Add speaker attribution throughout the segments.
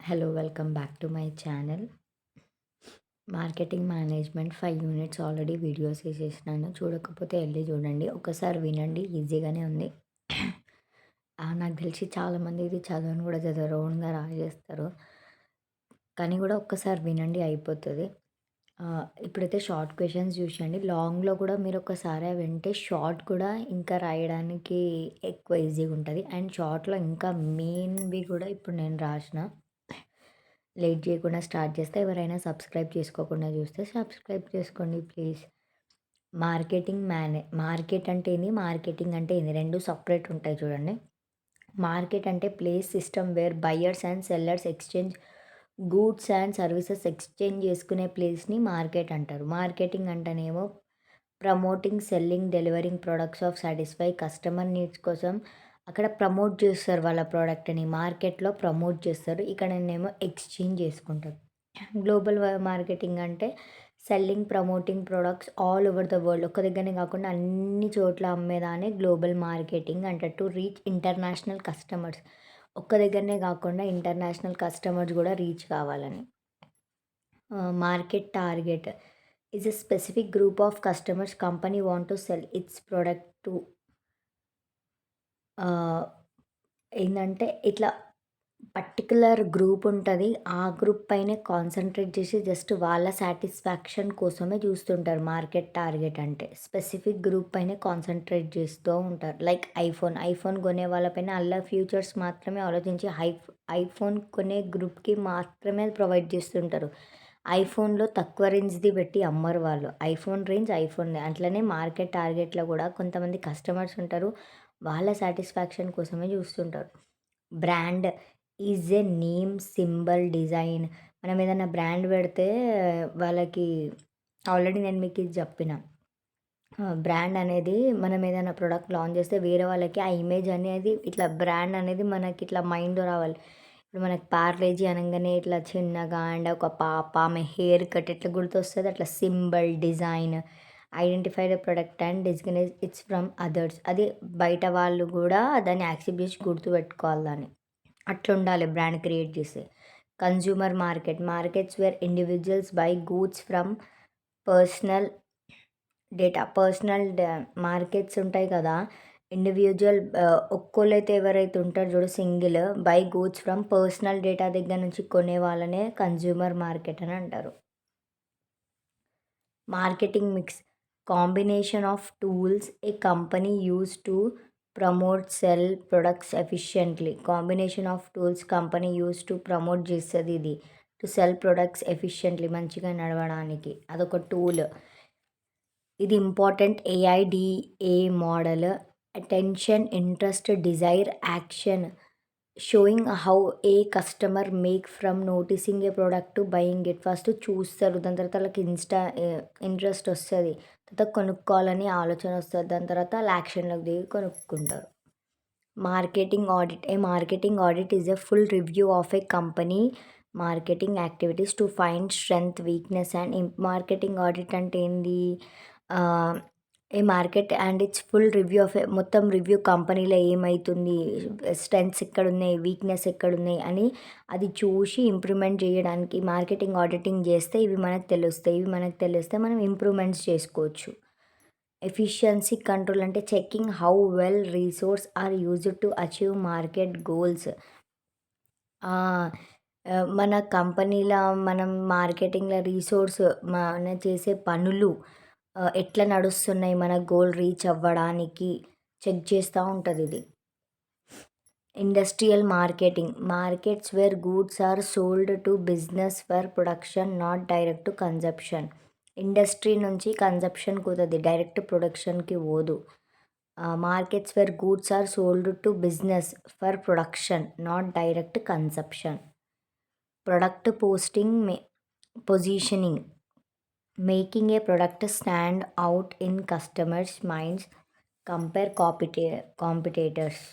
Speaker 1: Hello welcome back to my channel. Marketing management 5 units already videos చేసేసినాను. చూడకపోతే వెళ్ళి చూడండి. ఒకసారి వినండి, ఈజీగానే ఉంది. నాకు తెలిసి చాలామంది ఇది చదవని కూడా చదవరు, ఓన్గా రాసేస్తారు. కానీ కూడా ఒక్కసారి వినండి, అయిపోతుంది. ఇప్పుడైతే షార్ట్ క్వశ్చన్స్ చూసండి. లాంగ్లో కూడా మీరు ఒకసారి వింటే షార్ట్ కూడా ఇంకా రాయడానికి ఎక్కువ ఈజీగా ఉంటుంది. అండ్ షార్ట్లో ఇంకా మెయిన్వి కూడా ఇప్పుడు నేను రాసిన. లేట్ చేయకుండా స్టార్ట్ చేస్తే, ఎవరైనా సబ్స్క్రైబ్ చేసుకోకుండా చూస్తే సబ్స్క్రైబ్ చేసుకోండి ప్లీజ్. మార్కెట్ అంటే ఏంది, మార్కెటింగ్ అంటే ఏంది, రెండు సపరేట్ ఉంటాయి చూడండి. మార్కెట్ అంటే place, system wear buyers and sellers exchange goods and services exchange చేసుకునే ప్లేస్ని మార్కెట్ అంటారు. మార్కెటింగ్ అంటేనేమో promoting, selling, delivering products of satisfy customer needs కోసం అక్కడ ప్రమోట్ చేస్తారు వాళ్ళ ప్రోడక్ట్ని, మార్కెట్లో ప్రమోట్ చేస్తారు. ఇక్కడనేమో ఎక్స్చేంజ్ చేసుకుంటారు. గ్లోబల్ మార్కెటింగ్ అంటే selling, promoting products all over the world, ఒక్క దగ్గరనే కాకుండా అన్ని చోట్ల అమ్మేదాన్ని గ్లోబల్ మార్కెటింగ్ అంటారు. టు రీచ్ ఇంటర్నేషనల్ కస్టమర్స్, ఒక్క దగ్గరనే కాకుండా ఇంటర్నేషనల్ కస్టమర్స్ కూడా రీచ్ కావాలని. Market target is a specific group of customers company want to sell its product to. ఏంటంటే ఇట్లా పర్టికులర్ గ్రూప్ ఉంటుంది, ఆ గ్రూప్ పైనే కాన్సన్ట్రేట్ చేసి జస్ట్ వాళ్ళ సాటిస్ఫాక్షన్ కోసమే చూస్తుంటారు. మార్కెట్ టార్గెట్ అంటే స్పెసిఫిక్ గ్రూప్ పైనే కాన్సన్ట్రేట్ చేస్తూ ఉంటారు. లైక్ ఐఫోన్ కొనే వాళ్ళపైన అలా ఫ్యూచర్స్ మాత్రమే ఆలోచించి ఐఫోన్ కొనే గ్రూప్కి మాత్రమే ప్రొవైడ్ చేస్తుంటారు. ఐఫోన్లో తక్కువ రేంజ్ది పెట్టి అమ్మరు వాళ్ళు. ఐఫోన్ రేంజ్ ఐఫోన్దే. అట్లనే మార్కెట్ టార్గెట్లో కూడా కొంతమంది కస్టమర్స్ ఉంటారు, వాళ్ళ సాటిస్ఫాక్షన్ కోసమే చూస్తుంటారు. Brand is a name, symbol, design. మనం ఏదైనా బ్రాండ్ పెడితే వాళ్ళకి ఆల్రెడీ నేను మీకు ఇది చెప్పిన. బ్రాండ్ అనేది మనం ఏదైనా ప్రోడక్ట్ లాంచ్ చేస్తే వేరే వాళ్ళకి ఆ ఇమేజ్ అనేది ఇట్లా బ్రాండ్ అనేది మనకి ఇట్లా మైండ్లో రావాలి. ఇప్పుడు మనకి పార్లేజీ అనగానే ఇట్లా చిన్నగా అండ్ ఒక పాప, ఆమె హెయిర్ కట్ ఎట్లా గుర్తొస్తుంది, అట్లా symbol, design, identify the product and distinguish its from others. అది బయట వాళ్ళు కూడా దాన్ని యాక్సెప్ట్ చేసి గుర్తుపెట్టుకోవాలి దాన్ని. అట్లా ఉండాలి బ్రాండ్ క్రియేట్ చేస్తే. Consumer markets where individuals buy goods from personal markets ఉంటాయి కదా. ఇండివిజువల్ ఒక్కోళ్ళైతే ఎవరైతే ఉంటారో చూడు, single buy goods from personal data దగ్గర నుంచి కొనే వాళ్ళనే కన్జ్యూమర్ మార్కెట్ అని అంటారు. Marketing mix, combination of tools a company use to promote sell products efficiently. Combination of tools company use to promote చేస్తుంది ఇది, టు సెల్ ప్రొడక్ట్స్ ఎఫిషియెంట్లీ, మంచిగా నడవడానికి అదొక టూల్. ఇది important AIDA model. Attention, interest, desire, action. Showing how a customer make from noticing a product to buying it. First చూస్తారు, దాని తర్వాత వాళ్ళకి ఇంట్రెస్ట్ వస్తుంది, తర్వాత కొనుక్కోవాలని ఆలోచన వస్తుంది, దాని తర్వాత వాళ్ళు యాక్షన్లోకి దిగి కొనుక్కుంటారు. Marketing audit. A marketing audit is a full review of a company marketing activities to find strength, weakness and marketing audit అంటే ఏంది, a market and its full review of మొత్తం రివ్యూ కంపెనీలో ఏమవుతుంది, స్ట్రెంగ్త్స్ ఎక్కడున్నాయి, వీక్నెస్ ఎక్కడున్నాయి అని అది చూసి ఇంప్రూవ్మెంట్ చేయడానికి మార్కెటింగ్ ఆడిటింగ్ చేస్తే ఇవి మనకు తెలిస్తే మనం ఇంప్రూవ్మెంట్స్ చేసుకోవచ్చు. ఎఫిషియన్సీ కంట్రోల్ అంటే checking how well resource are used to achieve market goals. మన కంపెనీలో మనం మార్కెటింగ్లో రీసోర్స్ మన చేసే పనులు ఎట్లా నడుస్తున్నాయి, మన గోల్ రీచ్ అవ్వడానికి చెక్ చేస్తూ ఉంటుంది ఇది. Industrial marketing, markets where goods are sold to business for production not direct to consumption. Industry నుంచి కన్జప్షన్కి పోతుంది, డైరెక్ట్ ప్రొడక్షన్కి పోదు. Markets where goods are sold to business for production not direct consumption. Product positioning, making a product stand out in customers minds, compare competitors.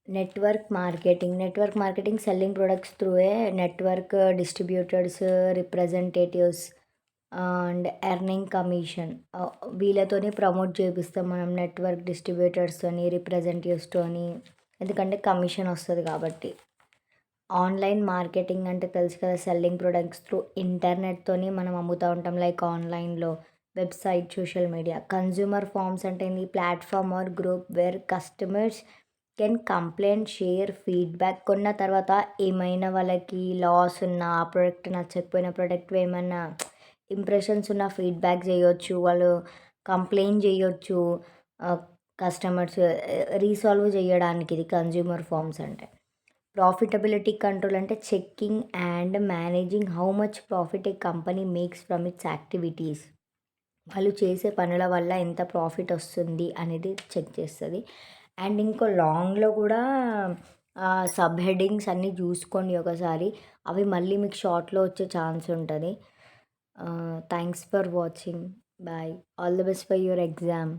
Speaker 1: Network marketing selling products through a network distributors, representatives and earning commission. వీళ్ళతోని promote చేపిస్తాం మనం, network డిస్ట్రిబ్యూటర్స్తోని, రిప్రజెంటేటివ్స్తోని ఎందుకంటే commission వస్తది కాబట్టి. Online marketing అంటే తెలుసు కదా! Selling products through ఇంటర్నెట్‌తోని మనం అమ్ముతా ఉంటాం. లైక్ ఆన్‌లైన్‌లో, website, social media. Consumer forums అంటే ఏంది? Platform or group where customers can complaint, share feedback. కొన్న తర్వాత ఏమైనా వాళ్ళకి లాస్ ఉన్నా, ఆ ప్రొడక్ట్ నచ్చకపోయిన ప్రొడక్ట్‌వి ఏమన్నా ఇంప్రెషన్స్ ఉన్న ఫీడ్‌బ్యాక్ జేయొచ్చు. వాళ్ళు కంప్లెయింట్ జేయొచ్చు. ఆహ్, కస్టమర్స్ రీసాల్వ్ జేయడానికి ఇది కన్జ్యూమర్ ఫార్మ్స్ అంటే. ప్రాఫిటబిలిటీ కంట్రోల్ అంటే checking and managing how much profit A company makes from it's activities. వాళ్ళు చేసే పనుల వల్ల ఎంత ప్రాఫిట్ వస్తుంది అనేది చెక్ చేస్తది. అండ్ ఇంకో లాంగ్‌లో కూడా సబ్ హెడ్డింగ్స్ అన్నీ చూసుకోండి ఒకసారి. అవి మళ్ళీ మీకు షార్ట్‌లో వచ్చే ఛాన్స్ ఉంటది. Thanks for watching. Bye. All the best for your exam.